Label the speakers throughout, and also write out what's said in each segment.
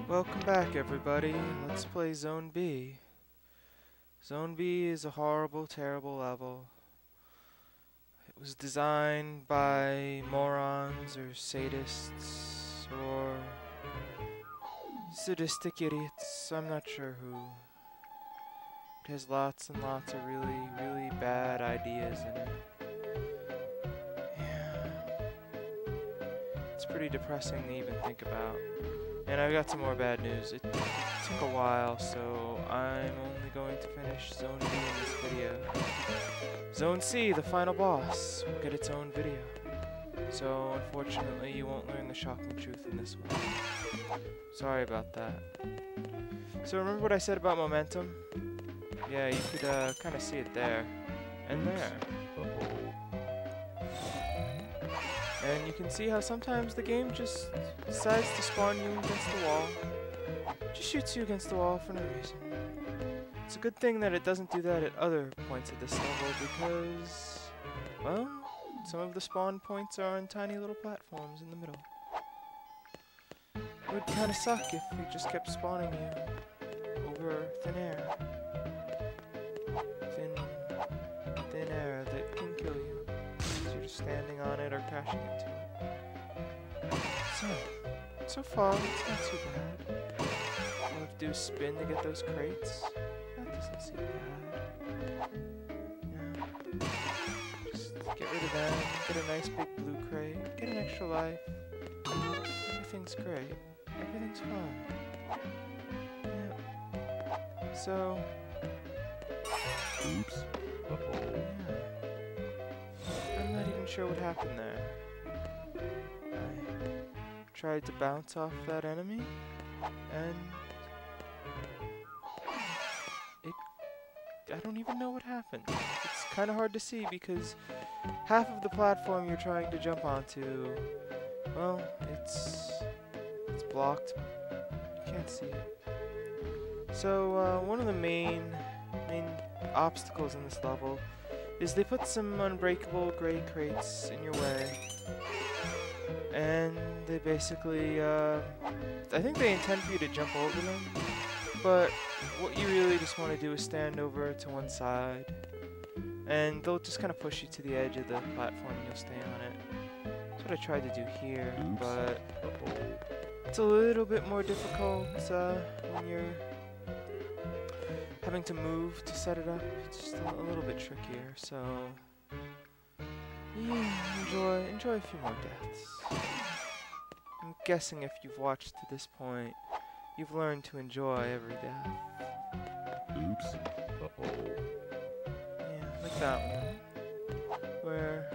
Speaker 1: Welcome back, everybody. Let's play Zone B. Zone B is a horrible, terrible level. It was designed by morons or sadists or sadistic idiots. I'm not sure who. It has lots and lots of really, really bad ideas in it. Yeah. It's pretty depressing to even think about. And I've got some more bad news. It took a while, so I'm only going to finish Zone B in this video. Zone C, the final boss, will get its own video. So unfortunately, you won't learn the shocking truth in this one. Sorry about that. So remember what I said about momentum? Yeah, you could kind of see it there. And there. And you can see how sometimes the game just decides to spawn you against the wall. Just shoots you against the wall for no reason. It's a good thing that it doesn't do that at other points of this level because, well, some of the spawn points are on tiny little platforms in the middle. It would kind of suck if it just kept spawning you over thin air. Thin air that can kill you. You're just standing on it or crashing into it. So far, it's not too bad. All I have to do is spin to get those crates. That doesn't seem bad. Yeah. Just get rid of them, get a nice big blue crate, get an extra life. Everything's great. Everything's fine. Yeah. So...
Speaker 2: Oops. Uh-oh.
Speaker 1: Yeah. I'm not even sure what happened there. I tried to bounce off that enemy, and I don't even know what happened. It's kind of hard to see because half of the platform you're trying to jump onto, well, it's blocked. You can't see it. So one of the main obstacles in this level is they put some unbreakable gray crates in your way, and they basically I think they intend for you to jump over them, but what you really just want to do is stand over to one side, and they'll just kind of push you to the edge of the platform and you'll stay on it. That's what I tried to do here.
Speaker 2: Oops.
Speaker 1: But it's a little bit more difficult when you're having to move to set it up. It's just a little bit trickier, so yeah, enjoy a few more deaths. I'm guessing if you've watched to this point, you've learned to enjoy every death.
Speaker 2: Oops. Uh-oh.
Speaker 1: Yeah, like that one. Where,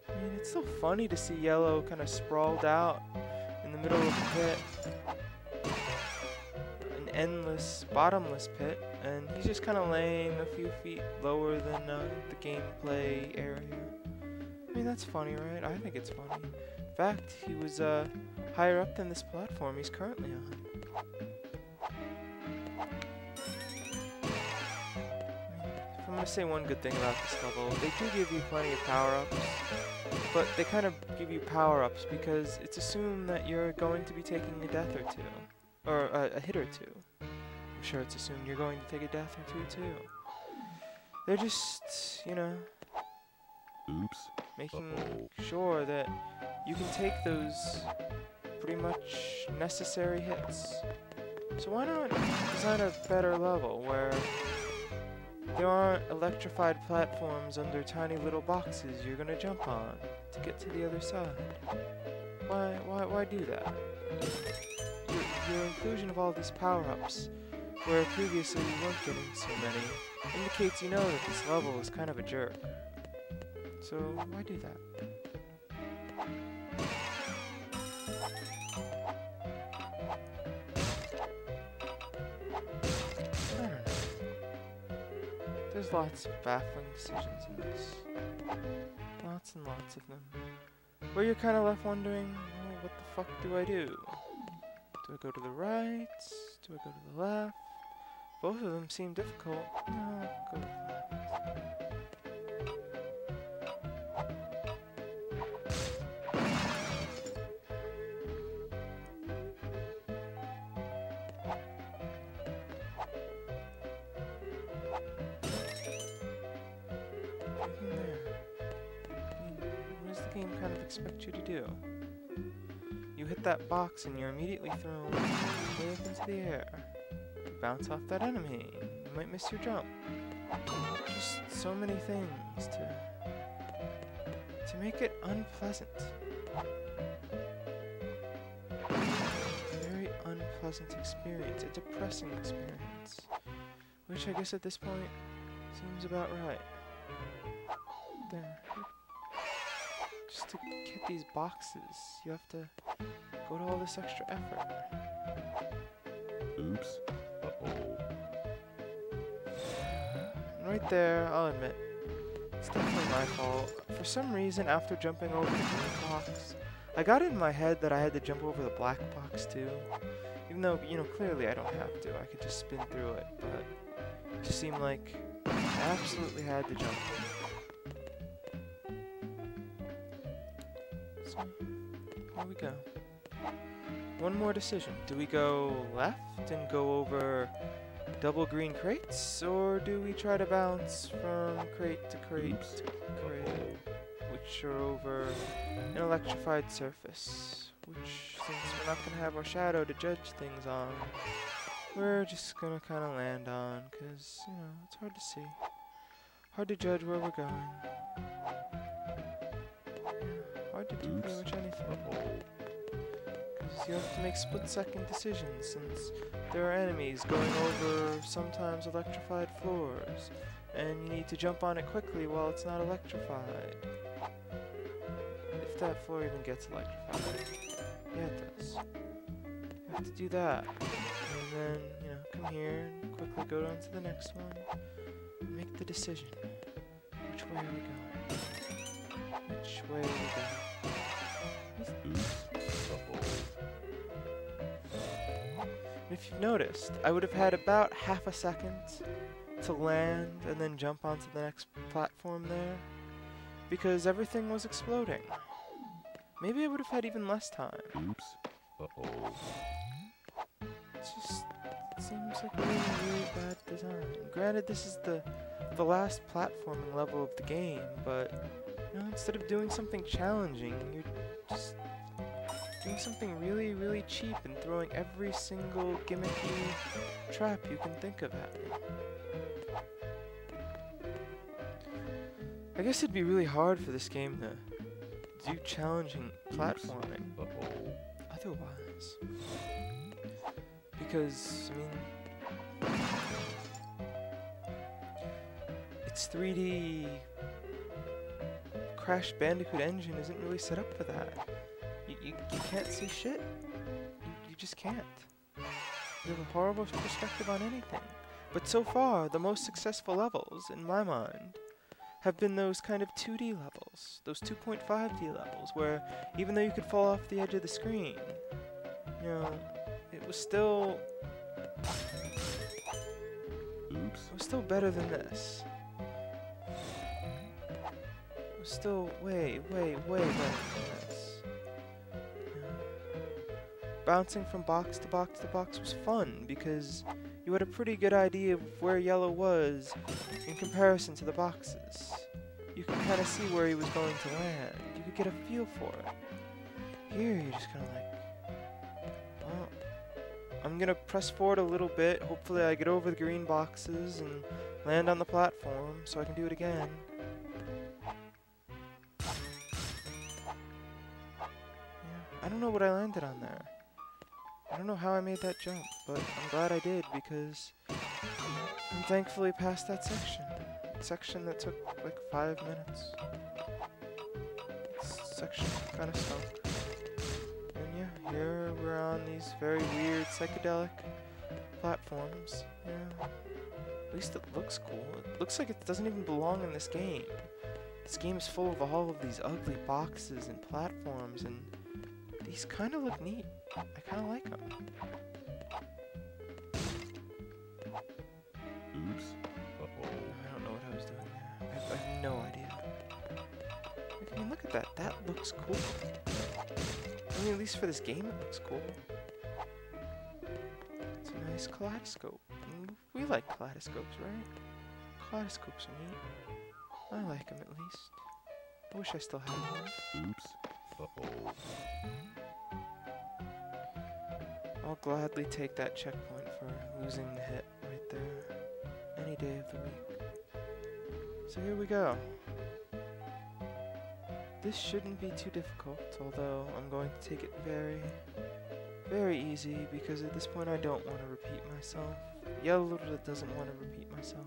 Speaker 1: I mean, it's so funny to see Yellow kind of sprawled out in the middle of the pit. An endless, bottomless pit, and he's just kind of laying a few feet lower than the gameplay area. I mean, that's funny, right? I think it's funny. In fact, he was higher up than this platform he's currently on. If I'm going to say one good thing about this level, they do give you plenty of power-ups, but they kind of give you power-ups because it's assumed that you're going to be taking a death or two, or a hit or two. I'm sure it's assumed you're going to take a death or two, too. They're just, you know,
Speaker 2: Oops.
Speaker 1: making
Speaker 2: Uh-oh.
Speaker 1: sure that you can take those pretty much necessary hits. So why not design a better level where there aren't electrified platforms under tiny little boxes you're gonna jump on to get to the other side? Why do that? Your inclusion of all these power-ups, where previously you weren't getting so many, indicates you know that this level is kind of a jerk. So why do that? I don't know. There's lots of baffling decisions in this. Lots and lots of them. Where you're kind of left wondering, well, what the fuck do I do? Do I go to the right? Do I go to the left? Both of them seem difficult. No, I'll go to the left. expect you to do. You hit that box and you're immediately thrown way up into the air. You bounce off that enemy. You might miss your jump. Just so many things to make it unpleasant. A very unpleasant experience, a depressing experience. Which I guess at this point seems about right. There. Just to get these boxes, you have to go to all this extra effort.
Speaker 2: Oops. Uh-oh.
Speaker 1: And right there, I'll admit, it's definitely my fault. For some reason, after jumping over the green box, I got it in my head that I had to jump over the black box too. Even though, you know, clearly I don't have to. I could just spin through it, but it just seemed like I absolutely had to jump. So, here we go. One more decision. Do we go left and go over double green crates, or do we try to bounce from crate to crate
Speaker 2: Oops.
Speaker 1: to crate, which are over an electrified surface, which, since we're not going to have our shadow to judge things on, we're just going to kind of land on, because, you know, it's hard to see. Hard to judge where we're going. Yeah, hard to do pretty much anything.
Speaker 2: Uh-oh.
Speaker 1: Because you have to make split-second decisions, since there are enemies going over sometimes electrified floors, and you need to jump on it quickly while it's not electrified. If that floor even gets electrified. Yeah, it does. You have to do that. And then, you know, come here and quickly go on to the next one. And make the decision. Which way are we going? Which way are we going?
Speaker 2: Oops. Uh-oh.
Speaker 1: If you've noticed, I would have had about half a second to land and then jump onto the next platform there, because everything was exploding. Maybe I would have had even less time.
Speaker 2: Oops. Uh-oh.
Speaker 1: It seems like a really, really bad design. Granted, this is the last platforming level of the game, but, you know, instead of doing something challenging, you're just doing something really, really cheap and throwing every single gimmicky trap you can think of at me. I guess it'd be really hard for this game to do challenging platforming
Speaker 2: Uh-oh.
Speaker 1: otherwise. Because, I mean, its 3D Crash Bandicoot engine isn't really set up for that. You can't see shit. You just can't. You have a horrible perspective on anything. But so far, the most successful levels, in my mind, have been those kind of 2D levels, those 2.5D levels, where even though you could fall off the edge of the screen, you know, it was still better than this. It was still way, way, way better than this. Bouncing from box to box to box was fun because you had a pretty good idea of where yellow was in comparison to the boxes. You could kind of see where he was going to land. You could get a feel for it. Here, you're just kind of like, well, I'm gonna press forward a little bit. Hopefully I get over the green boxes and land on the platform so I can do it again. Yeah, I don't know what I landed on there. I don't know how I made that jump, but I'm glad I did because I'm thankfully past that section. Section that took like 5 minutes. Section kind of stunk. And yeah, here we're on these very weird psychedelic platforms. Yeah, at least it looks cool. It looks like it doesn't even belong in this game. This game is full of all of these ugly boxes and platforms, and these kind of look neat. I kind of like them.
Speaker 2: Oops. Uh-oh.
Speaker 1: I don't know what I was doing there. I have no idea. Like, I mean, look at that. That looks cool. I mean, at least for this game, it looks cool. It's a nice kaleidoscope. And we like kaleidoscopes, right? Kaleidoscopes are neat. I like them, at least. I wish I still had one.
Speaker 2: Oops. Uh-oh.
Speaker 1: I'll gladly take that checkpoint for losing the hit right there. Any day of the week. So here we go. This shouldn't be too difficult, although I'm going to take it very, very easy because at this point I don't want to repeat myself. Yellow doesn't want to repeat myself.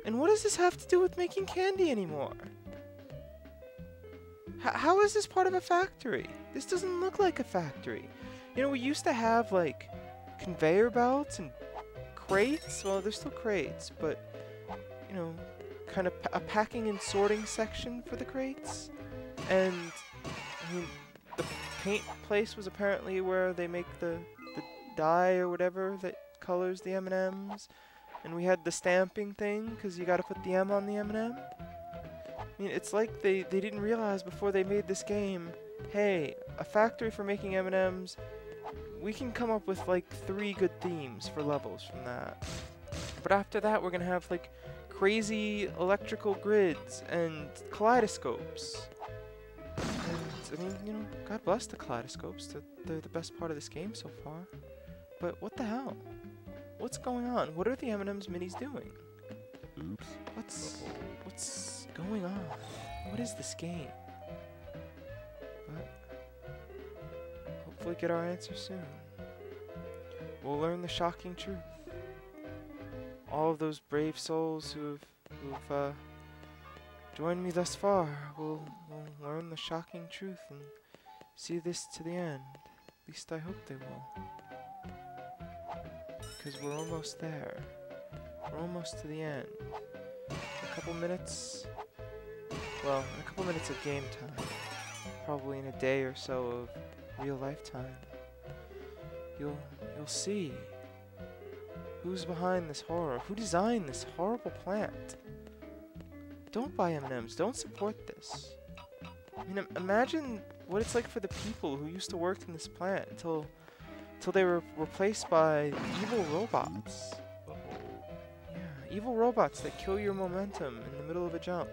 Speaker 1: And what does this have to do with making candy anymore? How is this part of a factory? This doesn't look like a factory. You know, we used to have like conveyor belts and crates. Well, there's still crates, but you know, kind of a packing and sorting section for the crates. And I mean, the paint place was apparently where they make the dye or whatever that colors the M&Ms. And we had the stamping thing because you got to put the M on the M&M. I mean, it's like they didn't realize before they made this game, hey, a factory for making M&Ms, we can come up with like 3 good themes for levels from that. But after that, we're going to have like crazy electrical grids and kaleidoscopes. And, I mean, you know, God bless the kaleidoscopes. They're the best part of this game so far. But what the hell? What's going on? What are the M&Ms minis doing?
Speaker 2: Oops.
Speaker 1: What's going on? What is this game? But hopefully get our answer soon. We'll learn the shocking truth. All of those brave souls who've joined me thus far will learn the shocking truth and see this to the end. At least I hope they will. Because we're almost there. We're almost to the end. A couple minutes. Well, in a couple minutes of game time. Probably in a day or so of real life time. You'll see who's behind this horror. Who designed this horrible plant? Don't buy M&Ms. Don't support this. I mean, imagine what it's like for the people who used to work in this plant until they were replaced by evil robots. Yeah, evil robots that kill your momentum in the middle of a jump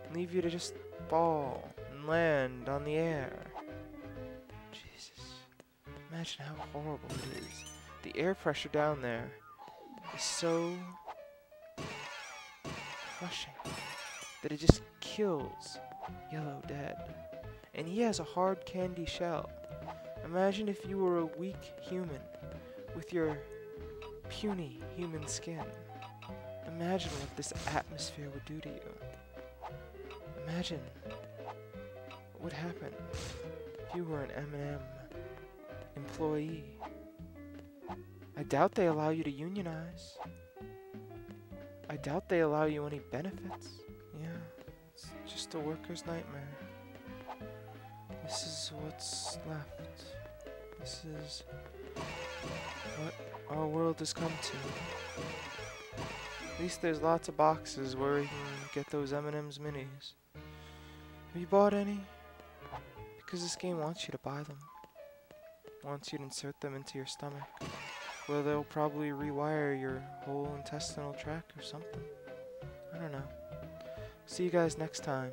Speaker 1: and leave you to just fall and land on the air. Jesus. Imagine how horrible it is. The air pressure down there is so crushing that it just kills Yellow dead. And he has a hard candy shell. Imagine if you were a weak human with your puny human skin. Imagine what this atmosphere would do to you. Imagine what would happen if you were an M&M employee. I doubt they allow you to unionize. I doubt they allow you any benefits. Yeah, it's just a worker's nightmare. This is what's left. This is what our world has come to. At least there's lots of boxes where you can get those M&Ms minis. Have you bought any? Because this game wants you to buy them. Wants you to insert them into your stomach. Where they'll probably rewire your whole intestinal tract or something. I don't know. See you guys next time.